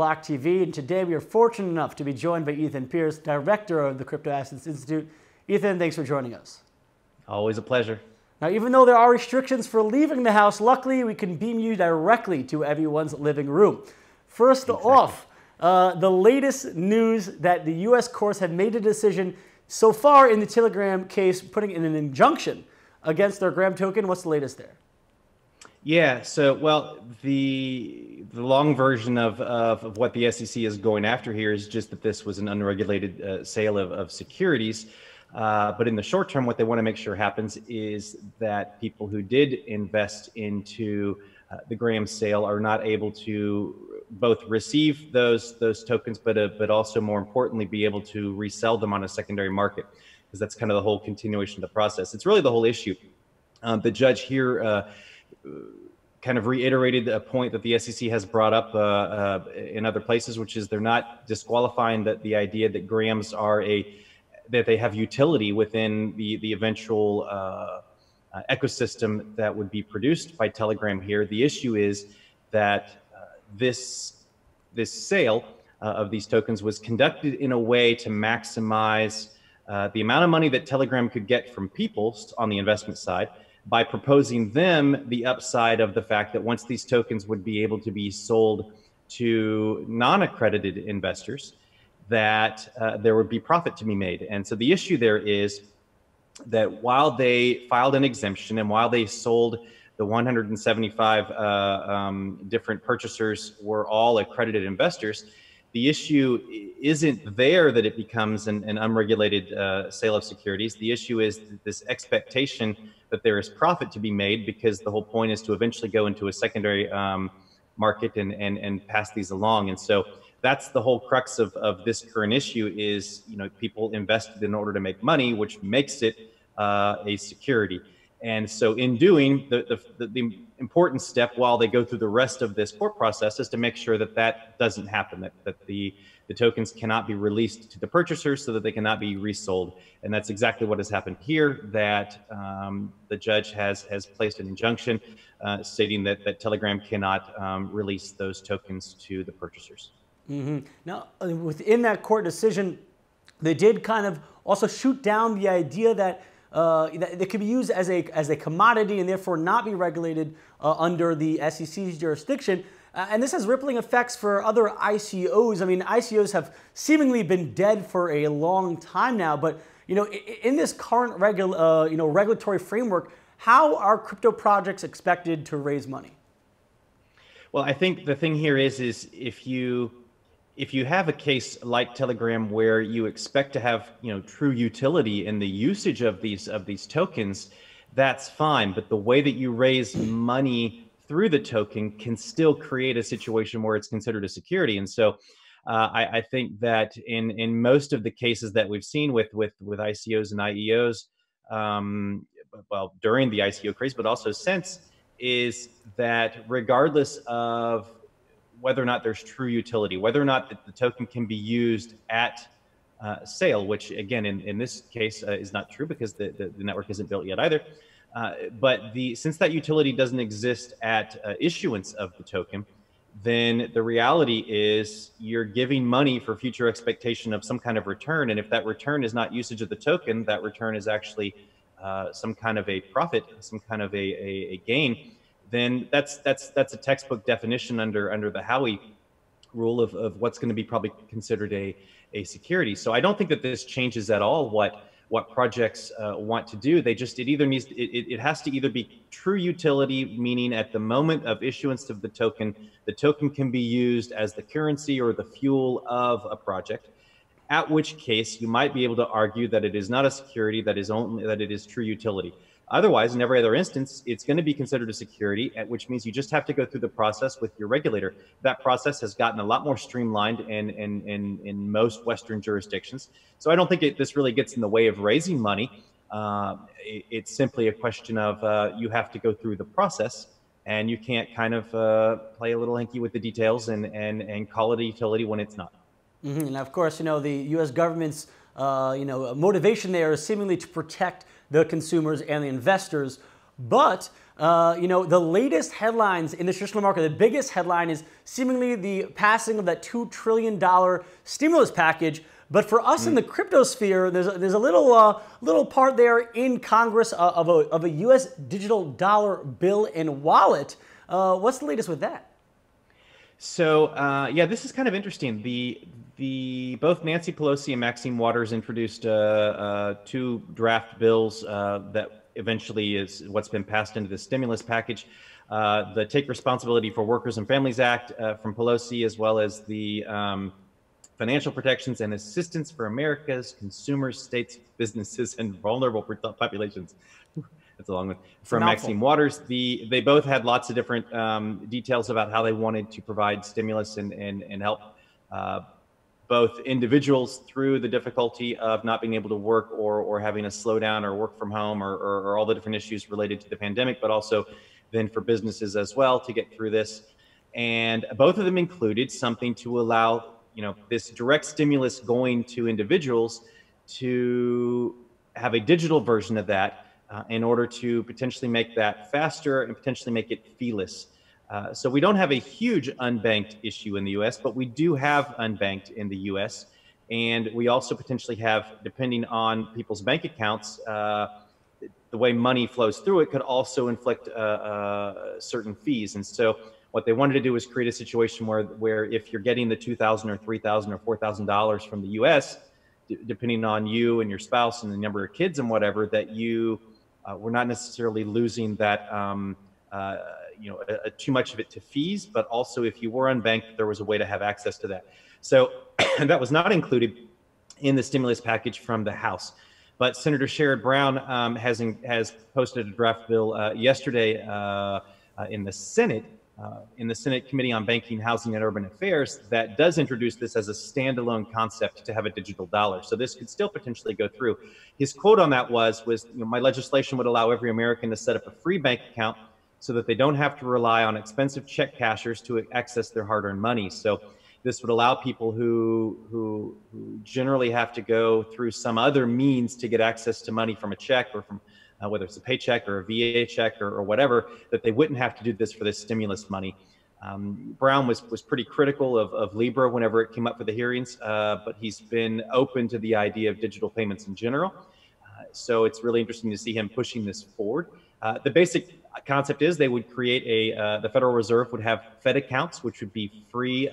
BLOCKTV, and today we are fortunate enough to be joined by Ethan Pierse, Director of the CryptoAssets Institute. Ethan, thanks for joining us. Always a pleasure. Now, even though there are restrictions for leaving the house, luckily we can beam you directly to everyone's living room. First off, the latest news that the U.S. courts have made a decision so far in the Telegram case, putting in an injunction against their Gram token. What's the latest there? Yeah, so, well, the long version of what the SEC is going after here is just that this was an unregulated sale of securities. But in the short term, what they want to make sure happens is that people who did invest into the Gram sale are not able to both receive those tokens, but also more importantly, be able to resell them on a secondary market, because that's kind of the whole continuation of the process. It's really the whole issue. The judge here kind of reiterated a point that the SEC has brought up in other places, which is they're not disqualifying the idea that Grams are that they have utility within the eventual ecosystem that would be produced by Telegram here. The issue is that this sale of these tokens was conducted in a way to maximize the amount of money that Telegram could get from people on the investment side, by proposing them the upside of the fact that once these tokens would be able to be sold to non-accredited investors, that there would be profit to be made. And so the issue there is that while they filed an exemption and while they sold the 175 different purchasers were all accredited investors, the issue isn't there that it becomes an unregulated sale of securities. The issue is this expectation that there is profit to be made, because the whole point is to eventually go into a secondary market and pass these along. And so that's the whole crux of this current issue is, people invested in order to make money, which makes it a security. And so in doing, the important step while they go through the rest of this court process is to make sure that that doesn't happen, that the tokens cannot be released to the purchasers so that they cannot be resold. And that's exactly what has happened here, that the judge has placed an injunction stating that Telegram cannot release those tokens to the purchasers. Mm-hmm. Now, within that court decision, they did kind of also shoot down the idea that it could be used as a commodity and therefore not be regulated under the SEC's jurisdiction. And this has rippling effects for other ICOs. I mean, ICOs have seemingly been dead for a long time now. But in this current regulatory framework, how are crypto projects expected to raise money? Well, I think the thing here is if you have a case like Telegram where you expect to have true utility in the usage of these tokens, that's fine. But the way that you raise money through the token can still create a situation where it's considered a security. And so I think that in most of the cases that we've seen with ICOs and IEOs, well, during the ICO craze, but also since, is that regardless of whether or not there's true utility, whether or not the token can be used at sale, which again, in this case is not true because the network isn't built yet either. But since that utility doesn't exist at issuance of the token, then the reality is you're giving money for future expectation of some kind of return. And if that return is not usage of the token, that return is actually some kind of a profit, some kind of a gain, then that's a textbook definition under the Howey rule of what's going to be probably considered a security. So I don't think that this changes at all what projects want to do. It has to either be true utility, meaning at the moment of issuance of the token can be used as the currency or the fuel of a project, at which case you might be able to argue that it is not a security, that it is true utility. Otherwise, in every other instance, it's going to be considered a security, which means you just have to go through the process with your regulator. That process has gotten a lot more streamlined in most Western jurisdictions. So I don't think this really gets in the way of raising money. It's simply a question of you have to go through the process, and you can't kind of play a little hinky with the details and call it a utility when it's not. Mm-hmm. And of course, the U.S. government's motivation there is seemingly to protect the consumers and the investors. But the latest headlines in the traditional market, the biggest headline is seemingly the passing of that $2 trillion stimulus package. But for us in the crypto sphere, there's a little part there in Congress of a U.S. digital dollar bill and wallet. What's the latest with that? So yeah, this is kind of interesting. Both Nancy Pelosi and Maxine Waters introduced two draft bills that eventually is what's been passed into the stimulus package. The Take Responsibility for Workers and Families Act from Pelosi, as well as the Financial Protections and Assistance for America's Consumers, States, Businesses, and Vulnerable Populations. That's a long one. From Maxine Waters. They both had lots of different details about how they wanted to provide stimulus and help both individuals through the difficulty of not being able to work or having a slowdown or work from home or all the different issues related to the pandemic, but also then for businesses as well to get through this. And both of them included something to allow this direct stimulus going to individuals to have a digital version of that in order to potentially make that faster and potentially make it feeless. So we don't have a huge unbanked issue in the US, but we do have unbanked in the US. And we also potentially have, depending on people's bank accounts, the way money flows through it could also inflict certain fees. And so what they wanted to do was create a situation where if you're getting the $2,000 or $3,000 or $4,000 from the U.S., depending on you and your spouse and the number of kids and whatever, that you were not necessarily losing that, too much of it to fees, but also if you were unbanked, there was a way to have access to that. So that was not included in the stimulus package from the House. But Senator Sherrod Brown has posted a draft bill yesterday in the Senate Committee on Banking, Housing, and Urban Affairs that does introduce this as a standalone concept to have a digital dollar. So this could still potentially go through. His quote on that was my legislation would allow every American to set up a free bank account so that they don't have to rely on expensive check cashers to access their hard-earned money. So this would allow people who generally have to go through some other means to get access to money from a check or from whether it's a paycheck or a VA check or whatever, that they wouldn't have to do this for this stimulus money. Brown was pretty critical of Libra whenever it came up for the hearings, but he's been open to the idea of digital payments in general. So it's really interesting to see him pushing this forward. The basic concept is they would create the Federal Reserve would have Fed accounts, which would be free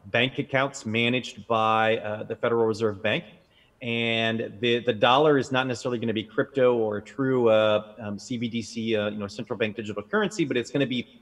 bank accounts managed by the Federal Reserve Bank. And the dollar is not necessarily going to be crypto or a true CBDC, central bank digital currency, but it's going to be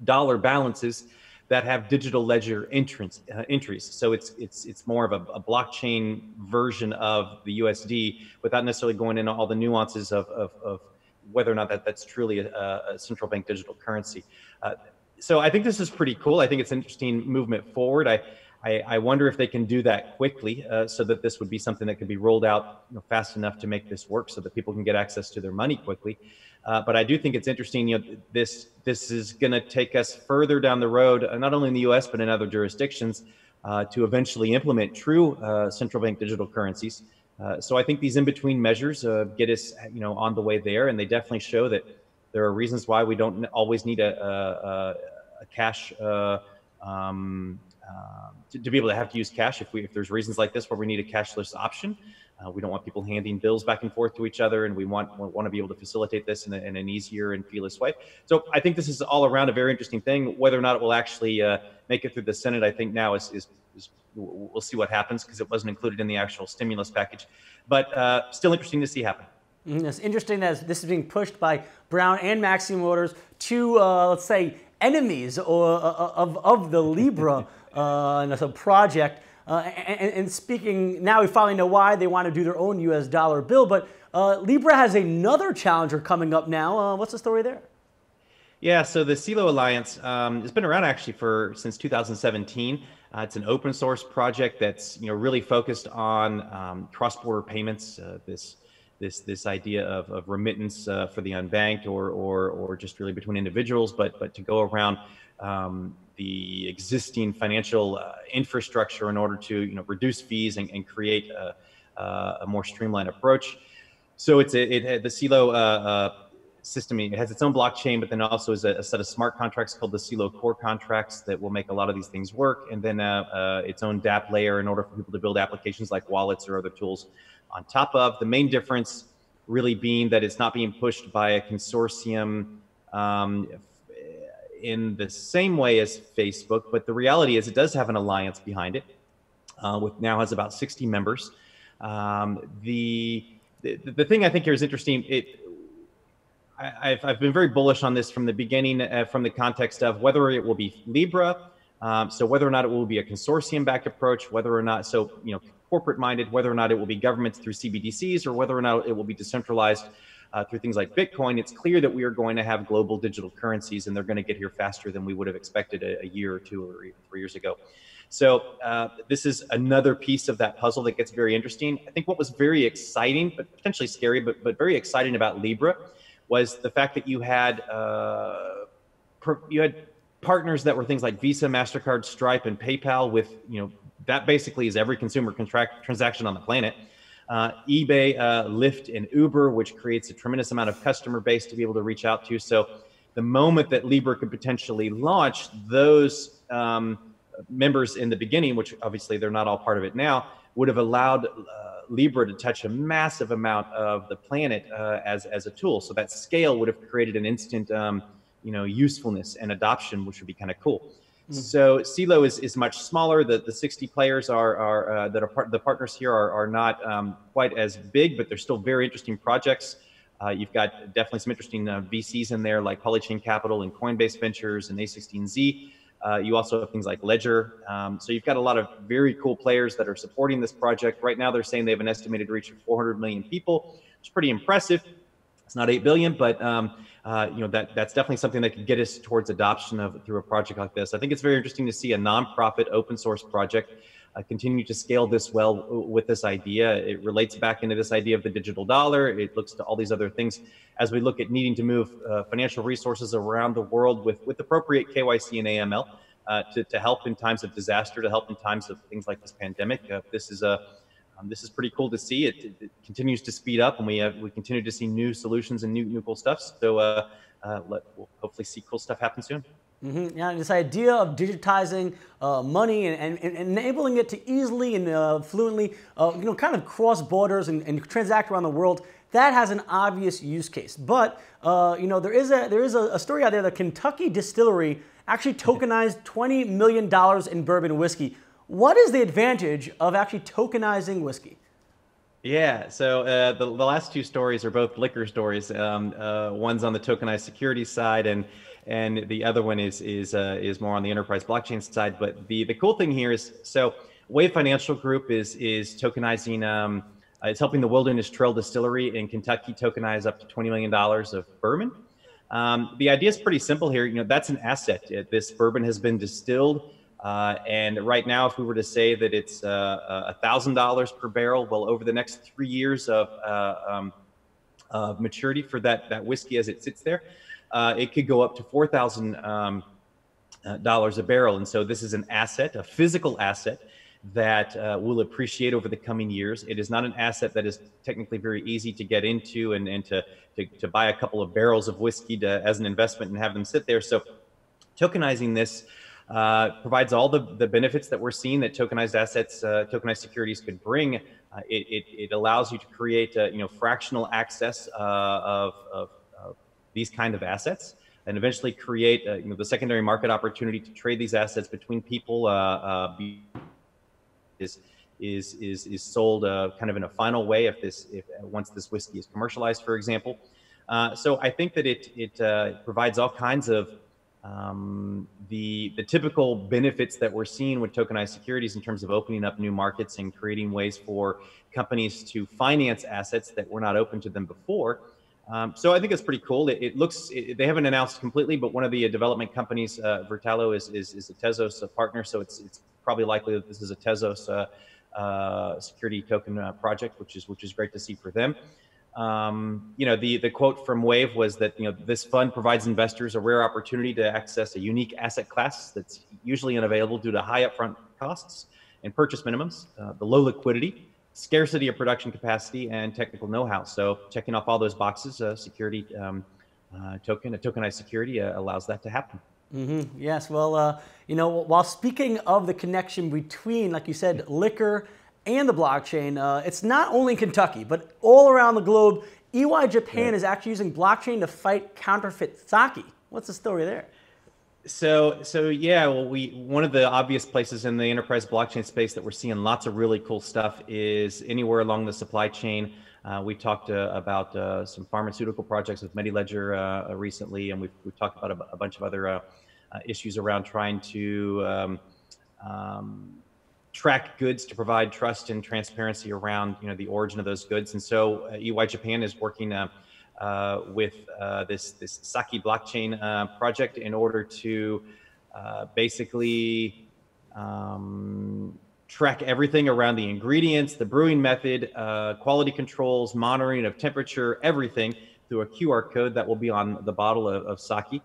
dollar balances that have digital ledger entries. So it's more of a blockchain version of the USD without necessarily going into all the nuances of whether or not that's truly a central bank digital currency. So I think this is pretty cool. I think it's an interesting movement forward. I wonder if they can do that quickly so that this would be something that could be rolled out fast enough to make this work so that people can get access to their money quickly. But I do think it's interesting, this is going to take us further down the road, not only in the US, but in other jurisdictions to eventually implement true central bank digital currencies. So I think these in-between measures get us on the way there. And they definitely show that there are reasons why we don't always need a cash to be able to have to use cash if there's reasons like this where we need a cashless option. We don't want people handing bills back and forth to each other, and we want to be able to facilitate this in an easier and feeless way. So I think this is all around a very interesting thing. Whether or not it will actually make it through the Senate, I think now is we'll see what happens because it wasn't included in the actual stimulus package. But still interesting to see happen. It's interesting that this is being pushed by Brown and Maxine Waters, two, let's say, enemies of the Libra project. And speaking, now we finally know why they want to do their own US dollar bill, but Libra has another challenger coming up now. What's the story there? Yeah, so the CELO Alliance has been around actually since 2017. It's an open source project that's really focused on cross-border payments. This idea of remittance for the unbanked or just really between individuals, but to go around the existing financial infrastructure in order to reduce fees and create a more streamlined approach. So the CELO system. It has its own blockchain, but then also is a set of smart contracts called the CELO core contracts that will make a lot of these things work. And then its own dApp layer in order for people to build applications like wallets or other tools on top of. The main difference really being that it's not being pushed by a consortium in the same way as Facebook, but the reality is it does have an alliance behind it, with now has about 60 members. The thing I think here is interesting. I've been very bullish on this from the beginning, from the context of whether it will be Libra, so whether or not it will be a consortium-backed approach, whether or not, so corporate-minded, whether or not it will be governments through CBDCs, or whether or not it will be decentralized through things like Bitcoin. It's clear that we are going to have global digital currencies, and they're going to get here faster than we would have expected a year or two or even 3 years ago. So this is another piece of that puzzle that gets very interesting. I think what was very exciting, but potentially scary, but very exciting about Libra was the fact that you had partners that were things like Visa, MasterCard, Stripe, and PayPal with, that basically is every consumer transaction on the planet. eBay, Lyft, and Uber, which creates a tremendous amount of customer base to be able to reach out to. So the moment that Libra could potentially launch, those members in the beginning, which obviously they're not all part of it now, would have allowed Libra to touch a massive amount of the planet as a tool. So that scale would have created an instant usefulness and adoption, which would be kind of cool. So CELO is much smaller. The 60 players that are the partners here are not quite as big, but they're still very interesting projects. You've got definitely some interesting VCs in there, like Polychain Capital and Coinbase Ventures and A16Z. You also have things like Ledger. So you've got a lot of very cool players that are supporting this project. Right now, they're saying they have an estimated reach of 400 million people, which is pretty impressive. It's not 8 billion, but that's definitely something that could get us towards adoption through a project like this. I think it's very interesting to see a nonprofit open source project continue to scale this well with this idea. It relates back into this idea of the digital dollar. It looks to all these other things as we look at needing to move financial resources around the world with appropriate KYC and AML to help in times of disaster, to help in times of things like this pandemic. This is pretty cool to see. It continues to speed up, and we continue to see new solutions and new cool stuff. So we'll hopefully see cool stuff happen soon. Yeah, this idea of digitizing money and enabling it to easily and fluently, kind of cross borders and transact around the world, that has an obvious use case. But there is a story out there that Kentucky Distillery actually tokenized $20 million in bourbon whiskey. What is the advantage of actually tokenizing whiskey? Yeah, so the last two stories are both liquor stories. One's on the tokenized securities side, and the other one is more on the enterprise blockchain side. But the cool thing here is, so Wave Financial Group is tokenizing. It's helping the Wilderness Trail Distillery in Kentucky tokenize up to $20 million of bourbon. The idea is pretty simple here. That's an asset. This bourbon has been distilled. And right now, if we were to say that it's $1,000 per barrel, well, over the next 3 years of maturity for that whiskey as it sits there, it could go up to $4,000 a barrel. And so this is an asset, a physical asset that will appreciate over the coming years. It is not an asset that is technically very easy to get into and to buy a couple of barrels of whiskey as an investment and have them sit there. So tokenizing this provides all the benefits that we're seeing that tokenized assets, tokenized securities could bring. It allows you to create fractional access of these kind of assets, and eventually create the secondary market opportunity to trade these assets between people. Is sold kind of in a final way if once this whiskey is commercialized, for example. So I think that it provides all kinds of the typical benefits that we're seeing with tokenized securities in terms of opening up new markets and creating ways for companies to finance assets that were not open to them before. So I think it's pretty cool. They haven't announced completely, but one of the development companies, Vertalo, is a Tezos partner. So it's probably likely that this is a Tezos security token project, which is great to see for them. The quote from Wave was that this fund provides investors a rare opportunity to access a unique asset class that's usually unavailable due to high upfront costs and purchase minimums, the low liquidity, scarcity of production capacity, and technical know-how. So checking off all those boxes, security token, a tokenized security, allows that to happen. Mm-hmm. Yes. Well, you know, while speaking of the connection between, like you said, liquor and the blockchain, it's not only in Kentucky, but all around the globe. EY Japan is actually using blockchain to fight counterfeit sake. What's the story there? So yeah, well, one of the obvious places in the enterprise blockchain space that we're seeing lots of really cool stuff is anywhere along the supply chain. We talked about some pharmaceutical projects with MediLedger recently, and we've talked about a bunch of other issues around trying to track goods to provide trust and transparency around the origin of those goods. And so EY Japan is working with this Saki blockchain project in order to basically track everything around the ingredients, the brewing method, quality controls, monitoring of temperature, everything through a QR code that will be on the bottle of sake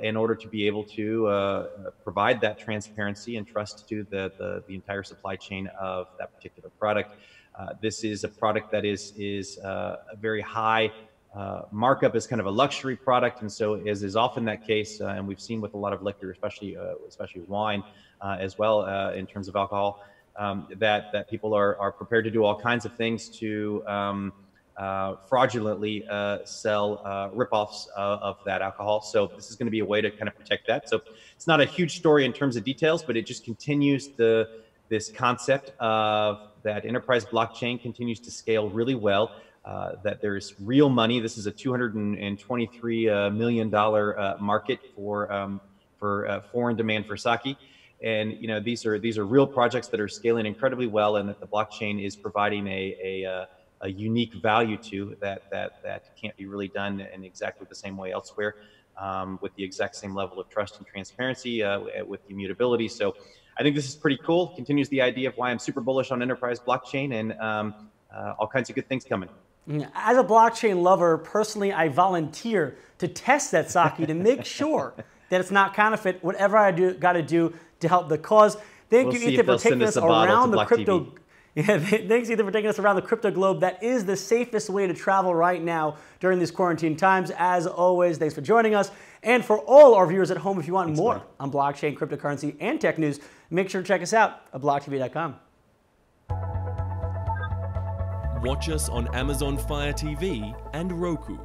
in order to be able to provide that transparency and trust to the entire supply chain of that particular product. This is a product that is a very high markup, is kind of a luxury product, and so as is often that case, and we've seen with a lot of liquor, especially wine as well, in terms of alcohol, that people are prepared to do all kinds of things to fraudulently sell ripoffs of that alcohol. So this is going to be a way to kind of protect that. So it's not a huge story in terms of details, but it just continues this concept of that enterprise blockchain continues to scale really well. That there's real money. This is a $223 million market for foreign demand for sake, and these are real projects that are scaling incredibly well, and that the blockchain is providing a unique value to that can't be really done in exactly the same way elsewhere, with the exact same level of trust and transparency, with immutability. So I think this is pretty cool. Continues the idea of why I'm super bullish on enterprise blockchain, and all kinds of good things coming. As a blockchain lover, personally, I volunteer to test that sake to make sure that it's not counterfeit, whatever I got to do to help the cause. Thank you, Ethan, for taking us around the crypto. Yeah, thanks, Ethan, for taking us around the crypto globe. That is the safest way to travel right now during these quarantine times. As always, thanks for joining us. And for all our viewers at home, if you want more on blockchain, cryptocurrency, and tech news, make sure to check us out at blocktv.com. Watch us on Amazon Fire TV and Roku.